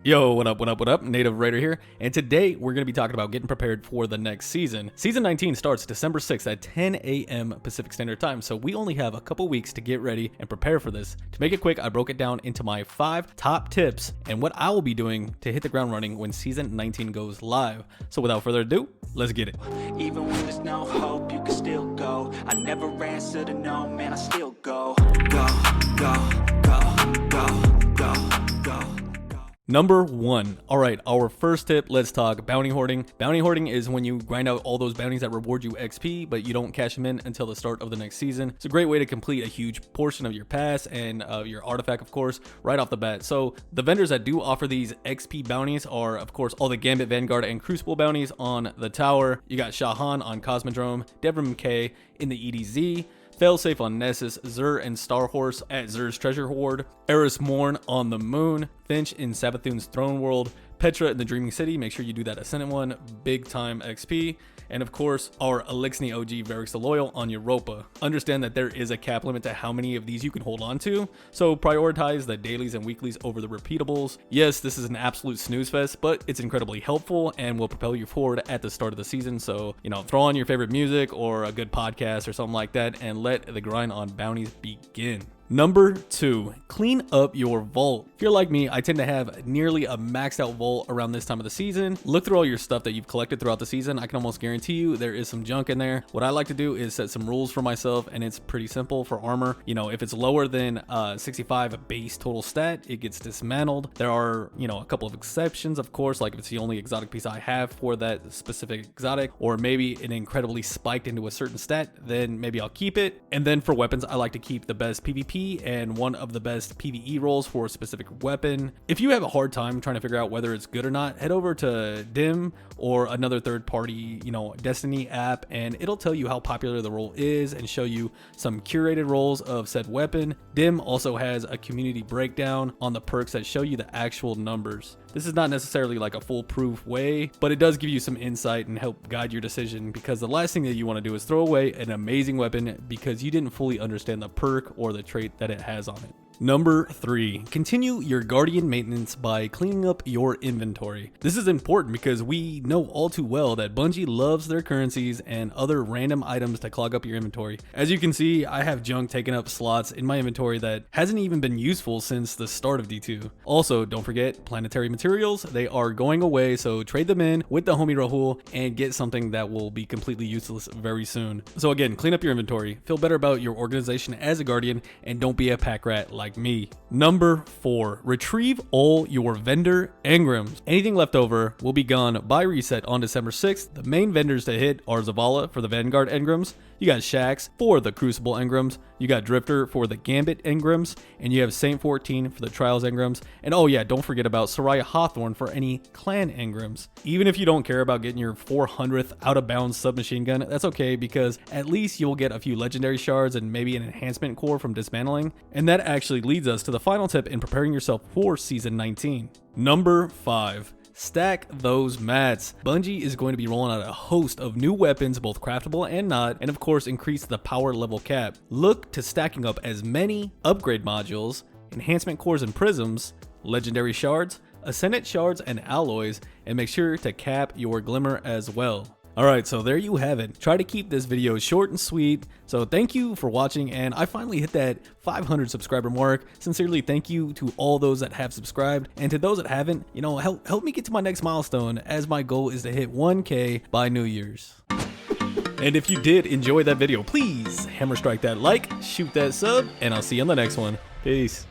Yo, what up, what up, what up? Native Raider here, and today we're going to be talking about getting prepared for the next season. Season 19 starts December 6th at 10 a.m. Pacific Standard Time, so we only have a couple weeks to get ready and prepare for this. To make it quick, I broke it down into my 5 top tips and what I will be doing to hit the ground running when Season 19 goes live. So without further ado, let's get it. Even when there's no hope, you can still go. I never answer to no, man, I still go. Go, go, go, go, go, go. Number 1. Alright, our first tip, let's talk bounty hoarding. Bounty hoarding is when you grind out all those bounties that reward you XP, but you don't cash them in until the start of the next season. It's a great way to complete a huge portion of your pass and your artifact, of course, right off the bat. So the vendors that do offer these XP bounties are, of course, all the Gambit, Vanguard, and Crucible bounties on the tower. You got Shahan on Cosmodrome, Devrim K in the EDZ, Failsafe on Nessus, Xur and Starhorse at Xur's Treasure Hoard, Eris Morn on the Moon, Finch in Savathun's Throne World, Petra in the Dreaming City, make sure you do that Ascendant one, big time XP, and of course our Elixni OG Varix the Loyal on Europa. Understand that there is a cap limit to how many of these you can hold on to, so prioritize the dailies and weeklies over the repeatables. Yes, this is an absolute snooze fest, but it's incredibly helpful and will propel you forward at the start of the season, so throw on your favorite music or a good podcast or something like that and let the grind on bounties begin. Number 2, clean up your vault. If you're like me, I tend to have nearly a maxed out vault around this time of the season. Look through all your stuff that you've collected throughout the season. I can almost guarantee you there is some junk in there. What I like to do is set some rules for myself, and it's pretty simple for armor. If it's lower than 65 base total stat, it gets dismantled. There are, a couple of exceptions, of course, like if it's the only exotic piece I have for that specific exotic, or maybe it incredibly spiked into a certain stat, then maybe I'll keep it. And then for weapons, I like to keep the best PvP and one of the best PvE rolls for a specific weapon. If you have a hard time trying to figure out whether it's good or not, head over to Dim or another third-party, Destiny app, and it'll tell you how popular the roll is and show you some curated rolls of said weapon. Dim also has a community breakdown on the perks that show you the actual numbers. This is not necessarily like a foolproof way, but it does give you some insight and help guide your decision, because the last thing that you want to do is throw away an amazing weapon because you didn't fully understand the perk or the trait that it has on it. Number 3, continue your Guardian maintenance by cleaning up your inventory. This is important because we know all too well that Bungie loves their currencies and other random items to clog up your inventory. As you can see, I have junk taking up slots in my inventory that hasn't even been useful since the start of D2. Also, don't forget planetary materials. They are going away, so trade them in with the homie Rahul and get something that will be completely useless very soon. So again, clean up your inventory, feel better about your organization as a Guardian, and don't be a pack rat like me. Number 4, retrieve all your vendor engrams. Anything left over will be gone by reset on December 6th. The main vendors to hit are Zavala for the Vanguard engrams, you got Shaxx for the Crucible engrams, you got Drifter for the Gambit engrams, and you have Saint 14 for the Trials engrams. And oh yeah, don't forget about Soraya Hawthorne for any clan engrams. Even if you don't care about getting your 400th out of bounds submachine gun, that's okay, because at least you'll get a few legendary shards and maybe an enhancement core from dismantling. And that actually leads us to the final tip in preparing yourself for Season 19. Number 5. Stack those mats. Bungie is going to be rolling out a host of new weapons, both craftable and not, and of course increase the power level cap. Look to stacking up as many upgrade modules, enhancement cores and prisms, legendary shards, ascendant shards and alloys, and make sure to cap your glimmer as well. Alright, so there you have it. Try to keep this video short and sweet. So thank you for watching, and I finally hit that 500 subscriber mark. Sincerely, thank you to all those that have subscribed, and to those that haven't, help me get to my next milestone, as my goal is to hit 1K by New Year's. And if you did enjoy that video, please hammer strike that like, shoot that sub, and I'll see you on the next one. Peace.